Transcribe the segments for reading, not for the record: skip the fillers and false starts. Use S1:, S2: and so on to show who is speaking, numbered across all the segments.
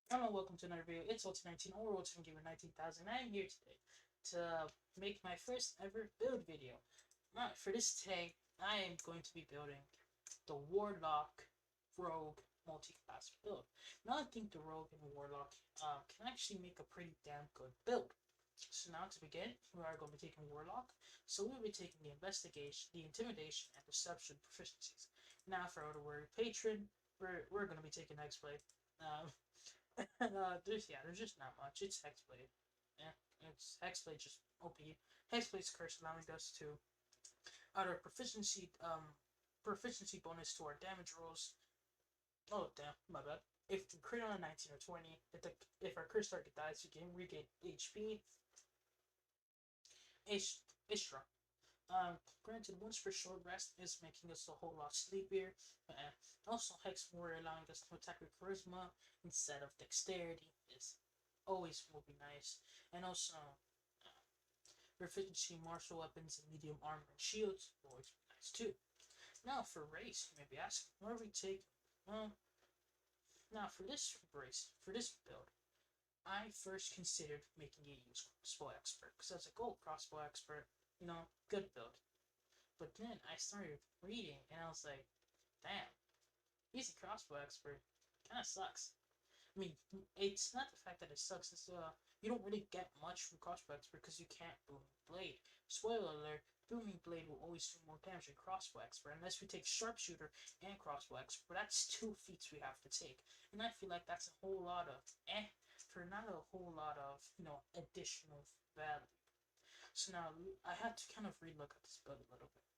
S1: Hello, welcome to another video. It's Ulti19 or Ultimate Gamer 19,000. I am here today to make my first ever build video. For this today, I am going to be building the Warlock Rogue multi-class build. Now I think the Rogue and Warlock can actually make a pretty damn good build. So now to begin, we are going to be taking Warlock. So we'll be taking the Investigation, the Intimidation, and Deception proficiencies. Now for our word Patron, we're going to be taking X-Blade. Um, there's just not much. It's Hexblade. Yeah, it's Hexblade just OP. Hexblade's curse allowing us to add our proficiency bonus to our damage rolls. Oh damn, my bad. If we crit on a 19 or 20, if our curse target dies, we can regain HP. It's strong. Granted, once per short rest is making us a whole lot sleepier. Also, Hexmore allowing us to attack with Charisma instead of Dexterity is always will be nice. And also, proficiency in martial weapons and medium armor and shields will always be nice too. Now for race, you may be asking, what are we taking? Well, now for this race, for this build, I first considered making a use crossbow expert because I was like, oh, crossbow expert, good build. But then I started reading and I was like, damn, he's a crossbow expert. Kind of sucks. I mean, it's not the fact that it sucks. It's you don't really get much from crossbow expert because you can't booming blade. Spoiler alert: booming blade will always do more damage than crossbow expert unless we take sharpshooter and crossbow expert. But that's two feats we have to take, and I feel like that's a whole lot of for not a whole lot of additional value. So now I had to kind of relook at this build a little bit.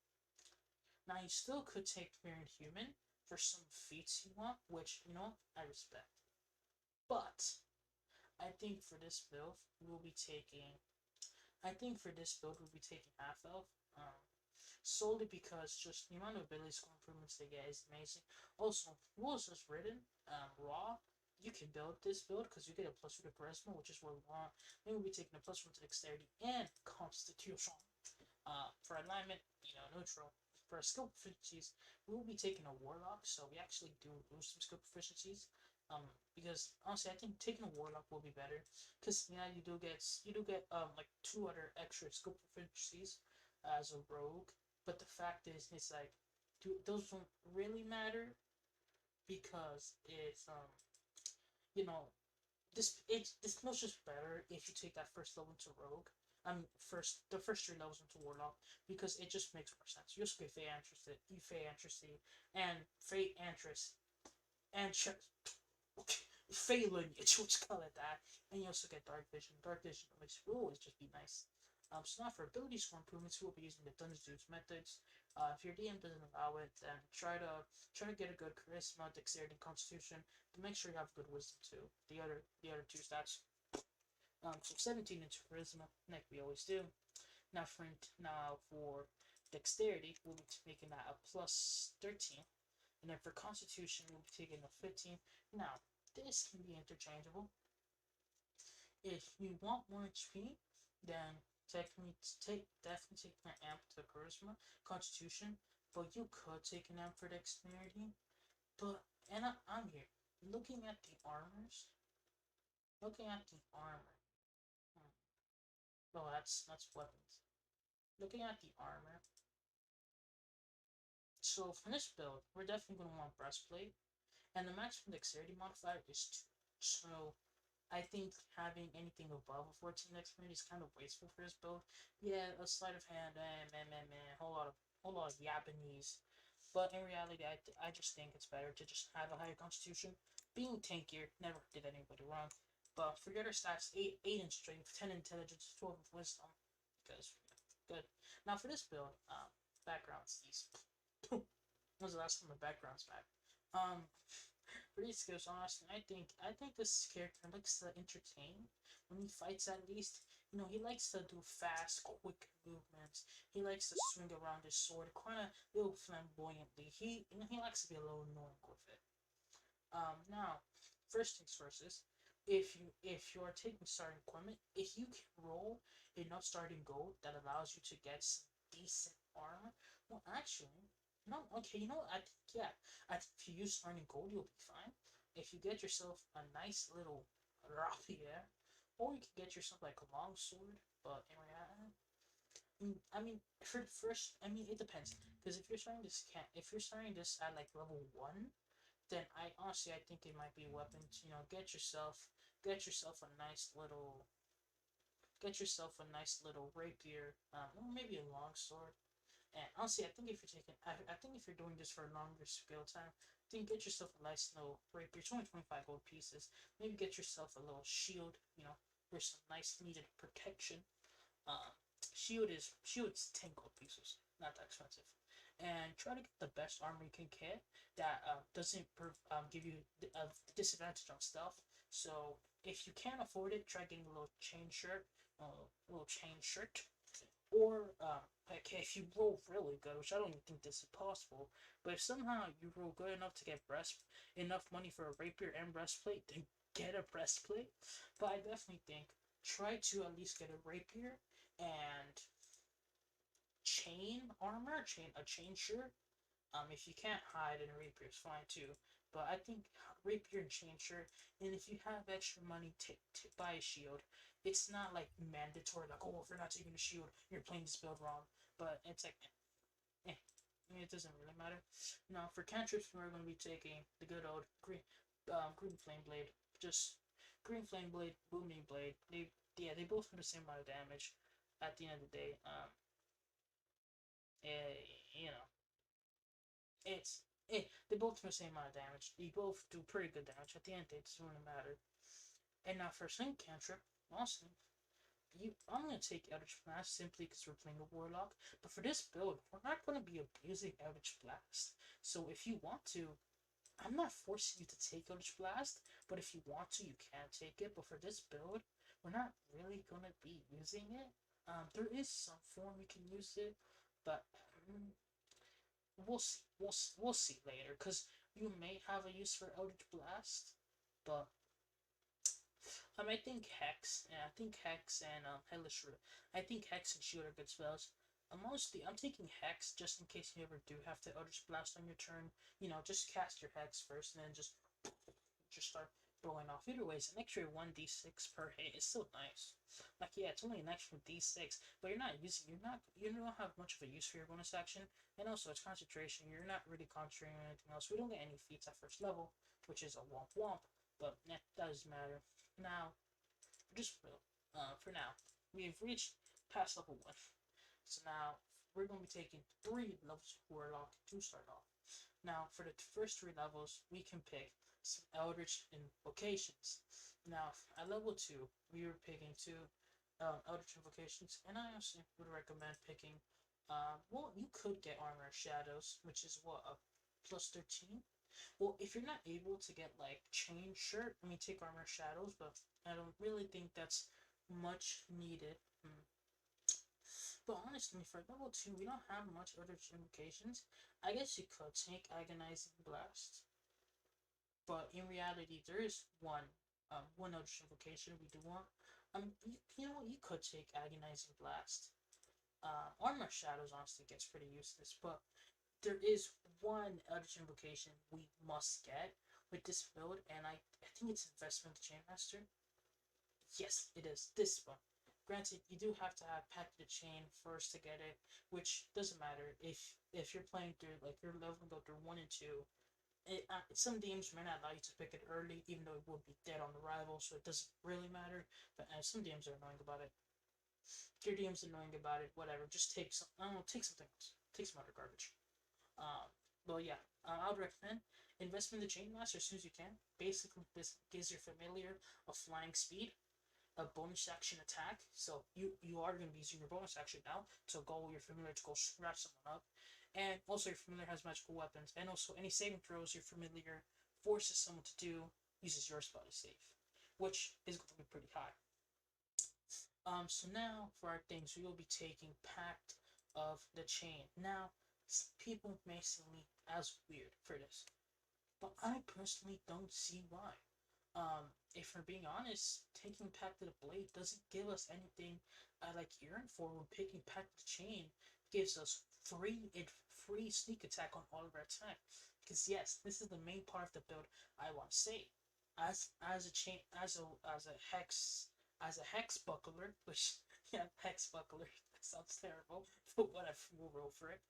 S1: Now you still could take Mirrored Human for some feats you want, which I respect. But I think for this build we'll be taking. I think for this build we'll be taking half elf. Solely because just the amount of ability score improvements they get is amazing. Also, rules is written raw. You can build this build because you get a +2 to charisma, which is what we want. Then we'll be taking a +1 to dexterity and constitution. For alignment, neutral. For skill proficiencies, we will be taking a warlock, so we actually do lose some skill proficiencies. Because honestly, I think taking a warlock will be better. Because you do get like 2 other extra skill proficiencies as a rogue. But the fact is, it's like, those don't really matter because it's you know this feels just better if you take that first level into rogue. The first 3 levels into warlock because it just makes more sense. You also get Fey Antristy, and Fey Antris, and Fey lineage, let's call it that. And you also get Dark Vision. Dark Vision, which will always just be nice. So now for ability score improvements, we'll be using the Dungeons Dudes methods. If your DM doesn't allow it, then try to get a good charisma, dexterity, and constitution. But make sure you have good wisdom too. The other two stats. So 17 into charisma, like we always do. Now for dexterity, we'll be making that a +13, and then for constitution, we'll be taking a 15. Now this can be interchangeable. If you want more HP, then definitely take my amp to charisma, constitution, but you could take an amp for dexterity. But I'm here looking at the armors, looking at the armor. Hmm. Oh, that's weapons. Looking at the armor. So for this build, we're definitely gonna want breastplate, and the maximum dexterity modifier is 2. So I think having anything above a 14 dexterity is kind of wasteful for this build. Yeah, a sleight of hand, man, whole lot of Japanese. But in reality, I just think it's better to just have a higher constitution. Being tankier never did anybody wrong. But for your other stats, 8 in strength, 10 in intelligence, 12 in wisdom. Because, good. Now for this build, backgrounds, these. When was the last time my background's back? Um, for these skills, honestly, I think this character likes to entertain when he fights. At least, he likes to do fast, quick movements. He likes to swing around his sword, kind of little flamboyantly. He likes to be a little annoying with it. Now, first things first is, if you are taking starting equipment, if you can roll enough starting gold that allows you to get some decent armor, well, actually, no, okay, I think, yeah, I think if you use starting gold, you'll be fine. if you get yourself a nice little rapier, or you can get yourself like a long sword, but in reality, for first, it depends. Because if you're starting this at like level 1, then I think it might be a weapon to, get yourself a nice little, rapier, or maybe a long sword. And honestly, I think if you're doing this for a longer skill time, then get yourself a nice little rapier. It's only 25 gold pieces. Maybe get yourself a little shield, for some nice needed protection. Um, shield's 10 gold pieces, not that expensive. And try to get the best armor you can get that doesn't give you a disadvantage on stealth. So if you can't afford it, try getting a little chain shirt, or okay, if you roll really good, which I don't even think this is possible, but if somehow you roll good enough to get enough money for a rapier and breastplate, then get a breastplate. But I definitely think try to at least get a rapier and a chain shirt. If you can't hide, in a rapier is fine too. But I think rapier and chain shirt, and if you have extra money, to buy a shield. It's not like mandatory, like, oh, if you're not taking a shield, you're playing this build wrong. But it's like, it doesn't really matter. Now for cantrips, we're going to be taking the good old green flame blade. Just green flame blade, booming blade. They both do the same amount of damage. At the end of the day, you know, they both do the same amount of damage. They both do pretty good damage. At the end, it doesn't really matter. And now for Sync Cantrip, awesome. I'm gonna take Eldritch Blast simply because we're playing a Warlock. But for this build, we're not gonna be abusing Eldritch Blast. So if you want to, I'm not forcing you to take Eldritch Blast, but if you want to, you can take it. But for this build, we're not really gonna be using it. There is some form we can use it, but we'll see. We'll see later, because you may have a use for Eldritch Blast, but I think Hex. Yeah, I think Hex and Hellish Root. I think Hex and Shield are good spells. I'm taking Hex just in case you ever do have to Eldritch Blast on your turn. Just cast your Hex first, and then just start throwing off. Either way, it's an extra 1d6 per hit. It's still nice. Like, yeah, it's only an extra d6, but you don't have much of a use for your bonus action, and also it's concentration. You're not really concentrating on anything else. We don't get any feats at first level, which is a womp womp, but that doesn't matter. Now, for now, we've reached past level 1. So now, we're going to be taking 3 levels of Warlock to start off. Now, for the first 3 levels, we can pick some Eldritch Invocations. Now, at level 2, we were picking 2 Eldritch Invocations, and I also would recommend picking, you could get Armor of Shadows, which is what, a plus 13? Well, if you're not able to get like Chain Shirt, take Armor Shadows, but I don't really think that's much needed. But honestly, for level 2, we don't have much other invocations. I guess you could take Agonizing Blast, but in reality, there is one other invocation we do want. You know what? You could take Agonizing Blast. Armor Shadows honestly gets pretty useless, but there is one Eldritch Invocation we must get with this build, and I think it's Investment of the Chainmaster. Yes, it is. This one. Granted, you do have to have Pact of the Chain first to get it, which doesn't matter if you're playing through, like, you're leveling up through 1 and 2. Some DMs may not allow you to pick it early, even though it would be dead on arrival, so it doesn't really matter. But some DMs are annoying about it. If your DM's annoying about it, whatever. Just take some. I don't know. Take something else. Take some other garbage. But yeah, I would recommend Investment in the Chainmaster as soon as you can. Basically, this gives your familiar a flying speed, a bonus action attack. So you are going to be using your bonus action now to go with your familiar to go scratch someone up. And also your familiar has magical weapons. And also any saving throws your familiar forces someone to do uses your spell to save, which is going to be pretty high. So now for our things, we will be taking Pact of the Chain. Now, people may see me as weird for this, but I personally don't see why. If we're being honest, taking Pact of the Blade doesn't give us anything I like yearn for. When picking Pact of the Chain gives us free sneak attack on all of our attack. Because yes, this is the main part of the build I want to say. As a chain as a hex buckler, which yeah, hex buckler that sounds terrible, but whatever, we'll roll for it.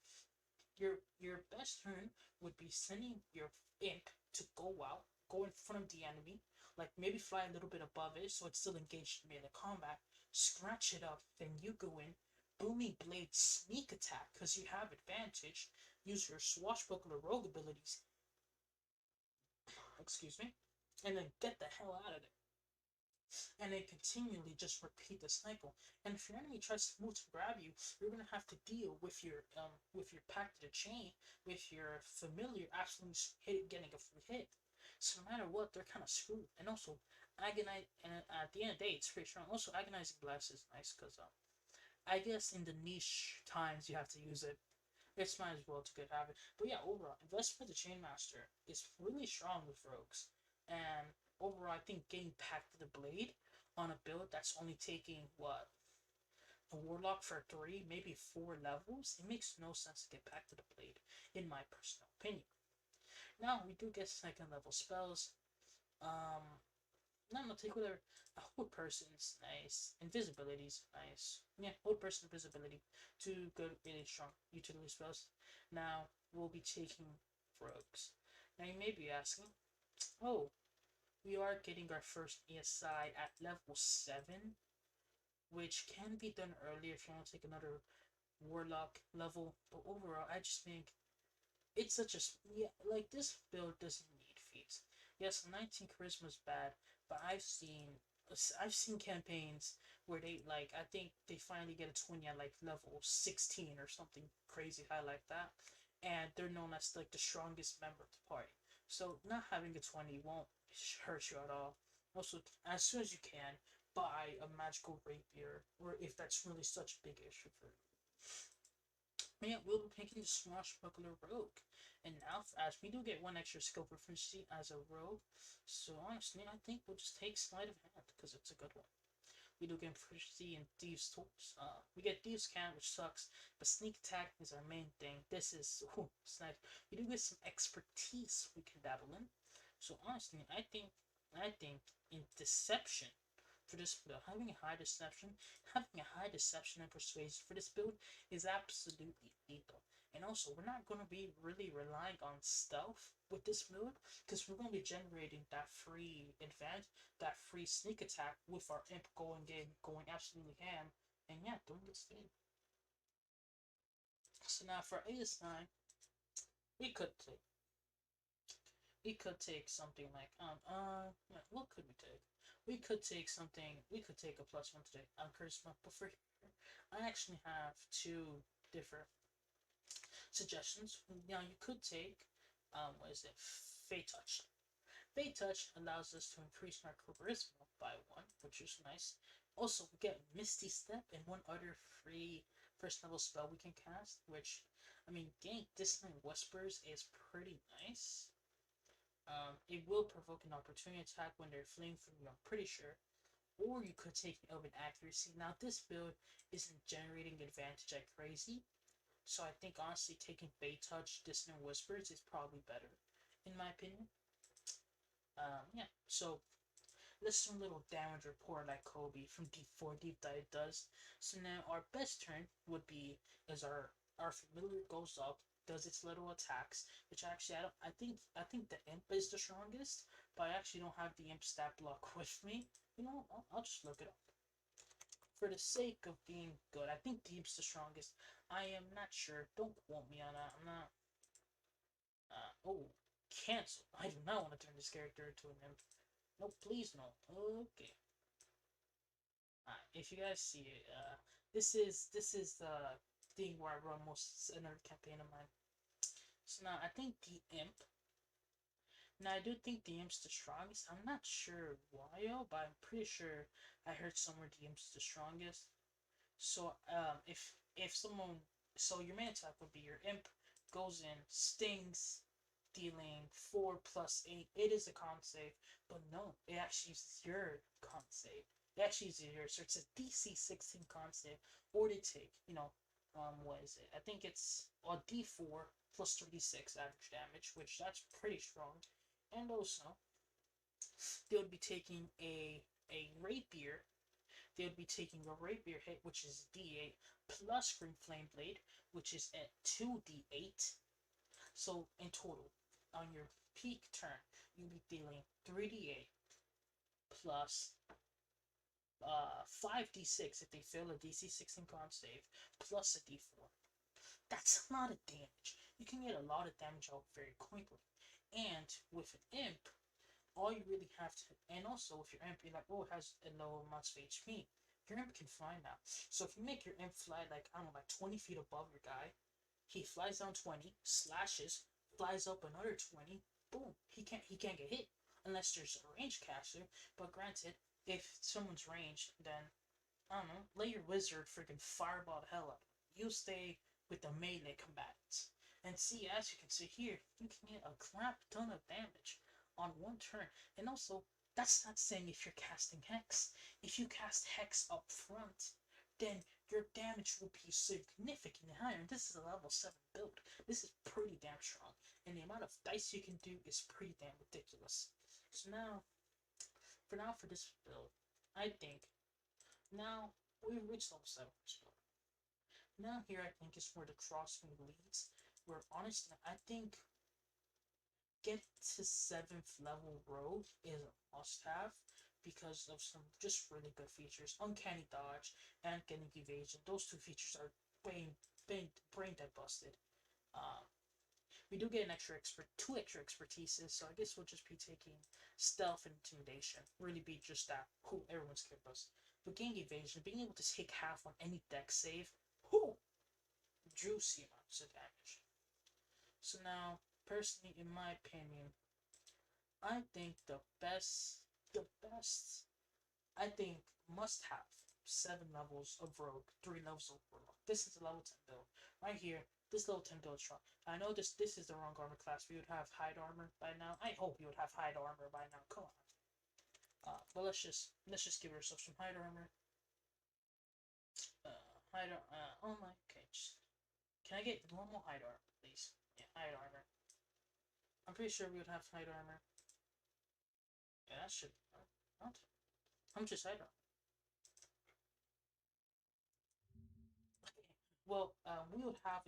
S1: Your best turn would be sending your imp to go out, go in front of the enemy, like maybe fly a little bit above it so it's still engaged in melee combat. Scratch it up, then you go in, booming blade sneak attack because you have advantage. Use your swashbuckler rogue abilities, excuse me, and then get the hell out of there. And then continually just repeat the cycle. And if your enemy tries to move to grab you, you're gonna have to deal with your pact to the chain, with your familiar absolutely getting a free hit. So no matter what, they're kind of screwed. And also, agonize. And at the end of the day, it's pretty strong. Also, agonizing blast is nice because I guess in the niche times you have to use it. It's might as well to good habit. But yeah, overall, Investment the Chainmaster is really strong with rogues. And overall, I think getting Pact to the Blade on a build that's only taking what a Warlock for 3, maybe 4 levels, it makes no sense to get Pact to the Blade, in my personal opinion. Now we do get second level spells. Um, no, take whatever. A hold person's nice. Invisibility's nice. Yeah, hold person invisibility. Two good, really strong utility spells. Now we'll be taking rogues. Now you may be asking, oh, we are getting our first ESI at level 7, which can be done earlier if you want to take another warlock level. But overall, I just think it's such a yeah, like this build doesn't need feats. Yes, 19 charisma is bad, but I've seen campaigns where they like I think they finally get a 20 at like level 16 or something crazy high like that, and they're known as like the strongest member of the party. So not having a 20 won't hurt you at all. Also, as soon as you can, buy a magical rapier, or if that's really such a big issue for you. Yeah, we'll be picking the Swashbuckler Rogue. And now, as we do get one extra skill proficiency as a rogue, so honestly, I think we'll just take Sleight of Hand because it's a good one. We do get proficiency in Thieves' Tools. We get Thieves' Can, which sucks, but Sneak Attack is our main thing. This is, nice. We do get some expertise we can dabble in. So honestly, I think in Deception, for this build. Having a high deception and persuasion for this build is absolutely lethal. And also, we're not going to be really relying on stealth with this build because we're going to be generating that free advantage, that free sneak attack with our imp going absolutely ham, and yeah, doing its thing. So now for AS9, we could take something like what could we take? We could take a +1 today on charisma, but for here, I actually have two different suggestions. Now you could take what is it? Fey Touch. Fey Touch allows us to increase our charisma by 1, which is nice. Also, we get Misty Step and one other free first level spell we can cast, which I mean, getting Dissonant Whispers is pretty nice. It will provoke an opportunity attack when they're fleeing from you, I'm pretty sure. Or you could take Elven Accuracy. Now, this build isn't generating advantage like crazy, so I think honestly taking Fey Touch, Dissonant Whispers is probably better, in my opinion. Yeah, so let's do a little damage report like Kobe from D4 Deep Dive does. So now our best turn would be as our familiar goes up, does its little attacks, which actually I think the imp is the strongest, but I actually don't have the imp stat block with me. You know, I'll just look it up. For the sake of being good, I think the imp's the strongest. I am not sure. Don't quote me on that. I'm not. Oh, cancel. I do not want to turn this character into an imp. No, please no. Okay. If you guys see it, this is the thing where I run most another campaign of mine. So now I think the imp. Now I do think the imp's the strongest. I'm not sure why, but I'm pretty sure I heard somewhere the imp's the strongest. So if someone your main attack would be your imp goes in, stings, dealing 4 + 8. It is a con save, but no, it actually uses your con save. It actually uses yours, so it's a DC 16 con save, or they take what is it? I think it's a D4 plus 36 average damage, which that's pretty strong. And also, they would be taking a rapier. They would be taking a rapier hit, which is D8 plus Green Flame Blade, which is at 2D8. So in total, on your peak turn, you'll be dealing 3D8 plus 5d6 if they fail a DC 16 con save, plus a d4. That's a lot of damage. You can get a lot of damage out very quickly. And with an imp, all you really have to, and also with your imp, you're like, oh, it has a low amount of HP. Your imp can fly now. So if you make your imp fly like, I don't know, like 20 feet above your guy, he flies down 20, slashes, flies up another 20, boom, he can't get hit unless there's a range caster. But granted, if someone's ranged, then I don't know, let your wizard freaking fireball the hell out. You stay with the melee combatants. And see, as you can see here, you can get a crap ton of damage on one turn. And also, that's not saying if you're casting Hex. If you cast Hex up front, then your damage will be significantly higher. And this is a level 7 build. This is pretty damn strong. And the amount of dice you can do is pretty damn ridiculous. So now, for this build, I think, now we've reached level 7 for this build. Now here I think is where the crossing leads. Where honestly, I think get to 7th level rogue is a must-have because of some just really good features. Uncanny dodge and getting evasion. Those two features are brain dead busted. Um, we do get two extra expertises, so I guess we'll just be taking stealth and intimidation. Really be just that who everyone's scared of us. But getting evasion, being able to take half on any deck save, whoo, juicy amounts of damage. So now, personally, in my opinion, I think the best, I think must have 7 levels of rogue, 3 levels of warlock. This is a level 10 build right here. This level 10 build strong. I know this is the wrong armor class. We would have hide armor by now. I hope you would have hide armor by now. Come on. But let's just give ourselves some hide armor. Oh my, okay. Can I get normal hide armor, please? Yeah, hide armor. I'm pretty sure we would have hide armor. Yeah, that should be not. How much is hide armor? Okay. Well, we would have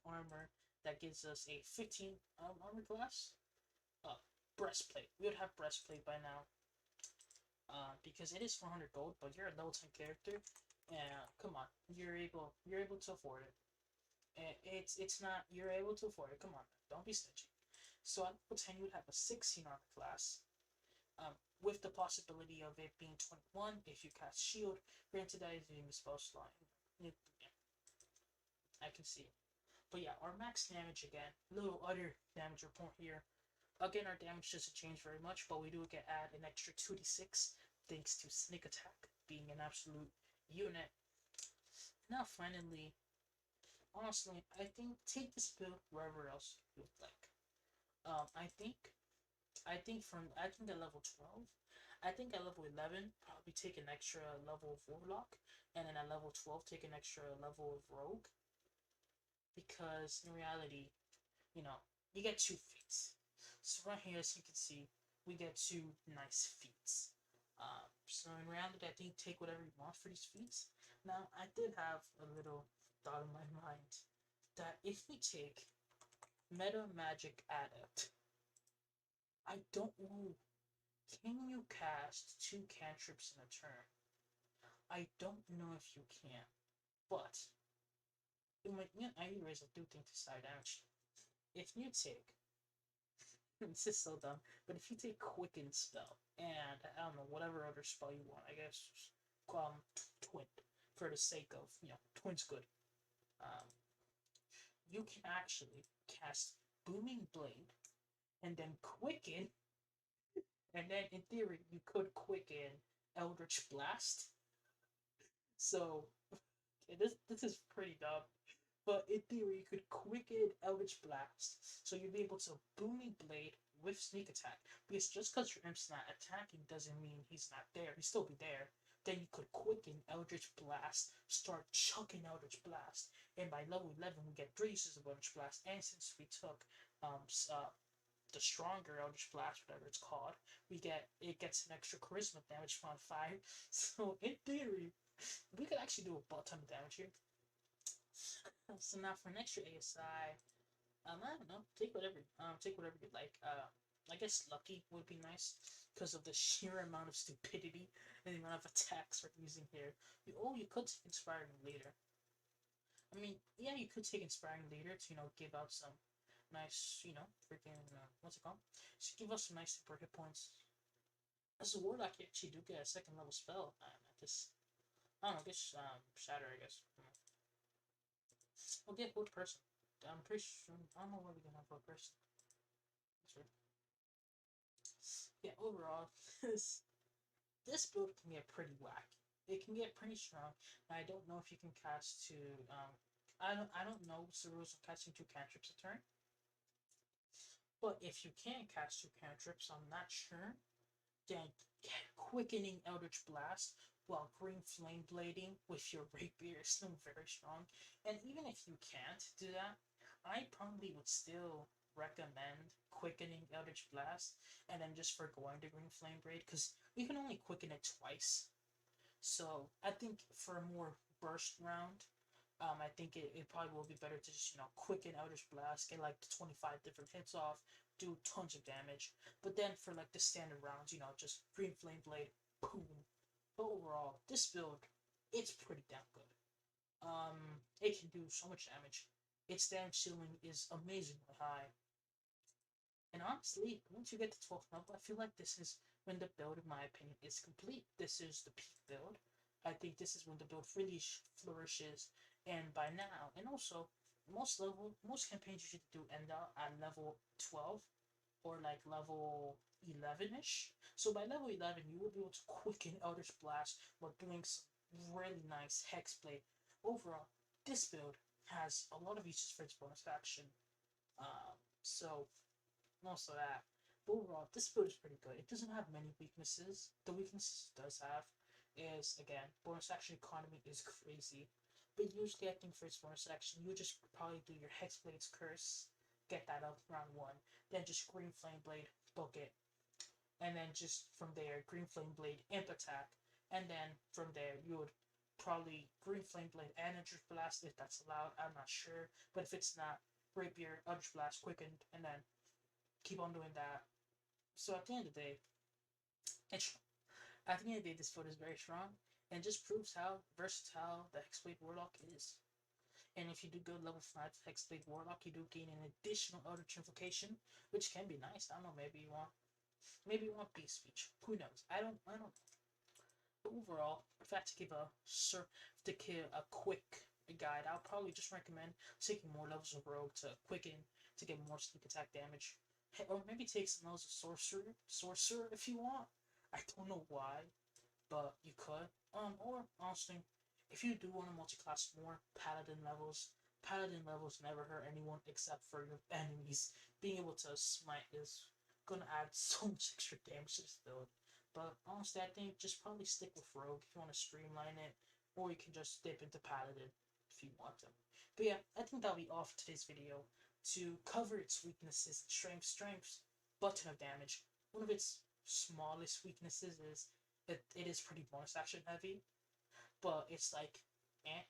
S1: armor that gives us a 15 armor class. Breastplate. We would have breastplate by now. Because it is 400 gold, but you're a level 10 character. Yeah, come on, you're able to afford it. It's not, you're able to afford it. Come on, don't be stingy. So at level 10, you would have a 16 armor class. With the possibility of it being 21 if you cast shield. Granted, that is using the spell slot. Yeah, I can see it. But yeah, our max damage again. Little other damage report here. Again, our damage doesn't change very much, but we do add an extra 2d6 thanks to sneak attack being an absolute unit. Now, finally, honestly, I think take this build wherever else you would like. I think at level 12, I think at level 11 probably take an extra level of warlock, and then at level 12 take an extra level of rogue. Because in reality, you know, you get 2 feats. So right here, as you can see, we get 2 nice feats. So in reality, I think take whatever you want for these feats. Now, I did have a little thought in my mind that if we take Meta Magic Adept, I don't know, can you cast 2 cantrips in a turn? I don't know if you can, but I do think to side damage. If you take this is so dumb, but if you take Quicken spell and I don't know whatever other spell you want, I guess Twin for the sake of Twin's good. You can actually cast Booming Blade and then Quicken, and then in theory you could Quicken Eldritch Blast. So this is pretty dumb. But in theory, you could Quicken Eldritch Blast, so you'd be able to Booming Blade with Sneak Attack. Because just because your imp's not attacking doesn't mean he's not there. He'd still be there. then you could quicken Eldritch Blast, start chucking Eldritch Blast, and by level 11 we get 3 uses of Eldritch Blast, and since we took the stronger Eldritch Blast, whatever it's called, it gets an extra charisma damage from 5. So in theory, we could actually do a butt ton of damage here. So now for an extra ASI, I don't know, take whatever you like. I guess lucky would be nice because of the sheer amount of stupidity and the amount of attacks we're using here. You could take inspiring leader. I mean, yeah, you could take inspiring leader to give out some nice freaking what's it called? So give us some nice super hit points. As a warlock, you actually do get a second level spell. At this, I don't know, I guess shatter. I guess. We'll get both person. I'm pretty sure. I don't know where we can have both person. Sure. Yeah, overall, this build can get pretty whack. It can get pretty strong. I don't know if you can cast to I don't know the rules of casting 2 cantrips a turn. But if you can cast 2 cantrips, I'm not sure. Then quickening Eldritch Blast while green flame blading with your rapier is still very strong. And even if you can't do that, I probably would still recommend quickening Eldritch Blast and then just forgoing the green flame blade because you can only quicken it twice. So I think for a more burst round, I think it probably will be better to just quicken Eldritch Blast, get like 25 different hits off, do tons of damage. But then for like the standard rounds, just Green Flame Blade, boom. But overall, this build, it's pretty damn good. It can do so much damage. Its damage ceiling is amazingly high. And honestly, once you get to 12th level, I feel like this is when the build, in my opinion, is complete. This is the peak build. I think this is when the build really flourishes. And by now, and also, most campaigns you should do end up at level 12 or like level 11-ish. So by level 11, you will be able to quicken Eldritch Blast while doing some really nice Hexblade. Overall, this build has a lot of uses for its bonus action. So most of that. But overall, this build is pretty good. It doesn't have many weaknesses. The weaknesses it does have is, again, bonus action economy is crazy. But usually, I think for its bonus action, you just probably do your Hexblade's Curse, get that up round 1, then just Green Flame Blade, book it. And then just from there, Green Flame Blade, Imp Attack. And then from there, you would probably Green Flame Blade and Eldritch Blast if that's allowed. I'm not sure. But if it's not, Rapier, Eldritch Blast, Quickened, and then keep on doing that. So at the end of the day, this build is very strong and just proves how versatile the Hexblade Warlock is. And if you do go level 5 Hexblade Warlock, you do gain an additional Eldritch Invocation, which can be nice. I don't know, maybe you want Beast Speech. Who knows? I don't know. But overall, if I had to give a quick guide, I'll probably just recommend taking more levels of Rogue to quicken to get more sneak attack damage. Or maybe take some levels of sorcerer if you want. I don't know why, but you could. Or honestly, if you do want to multi-class more, paladin levels never hurt anyone except for your enemies. Being able to smite is gonna add so much extra damage to this build. But honestly, I think just probably stick with Rogue if you want to streamline it, or you can just dip into Paladin if you want to. But yeah, I think that'll be all for today's video. To cover its weaknesses and strengths, butt ton of damage. One of its smallest weaknesses is it is pretty bonus action heavy, but it's like,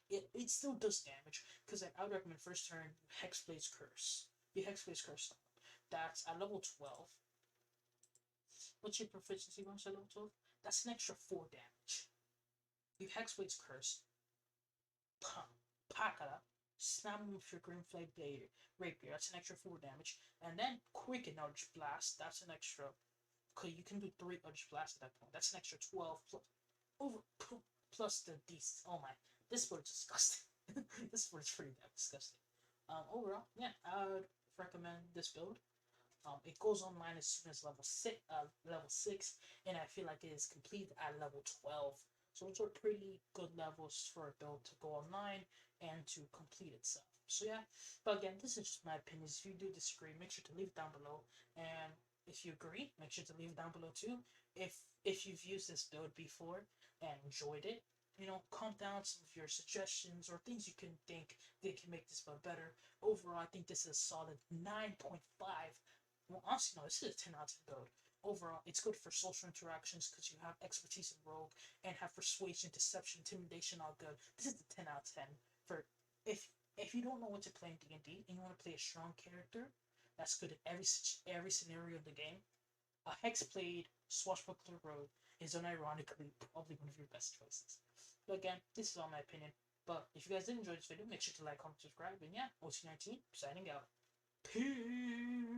S1: it still does damage, because I would recommend first turn Hexblade's Curse. The Hexblade's Curse, that's at level 12. What's your proficiency bonus at level 12? That's an extra 4 damage. You Hexblade's Curse, pack it up, snap him with your Green Flame Blade Rapier, that's an extra 4 damage, and then Quicken Eldritch Blast, that's an extra, because you can do 3 Eldritch Blasts at that point, that's an extra 12 plus the beast. Oh my, this board is disgusting. This board is pretty damn disgusting. Overall, yeah, I would recommend this build. It goes online as soon as level 6, and I feel like it is complete at level 12. So those are pretty good levels for a build to go online and to complete itself. So yeah, but again, this is just my opinions. If you do disagree, make sure to leave it down below. And if you agree, make sure to leave it down below too. If you've used this build before, and enjoyed it. Comment down some of your suggestions or things you can think they can make this build better. Overall, I think this is a solid 9.5. Well, honestly, no, this is a 10 out of 10 build. Overall, it's good for social interactions because you have expertise in rogue and have persuasion, deception, intimidation, all good. This is a 10 out of 10 for if you don't know what to play in D&D and you want to play a strong character that's good in every scenario of the game. A Hexblade Swashbuckler Rogue is unironically probably one of your best choices. But again, this is all my opinion. But if you guys did enjoy this video, make sure to like, comment, subscribe, and yeah, OC19 signing out. Peace.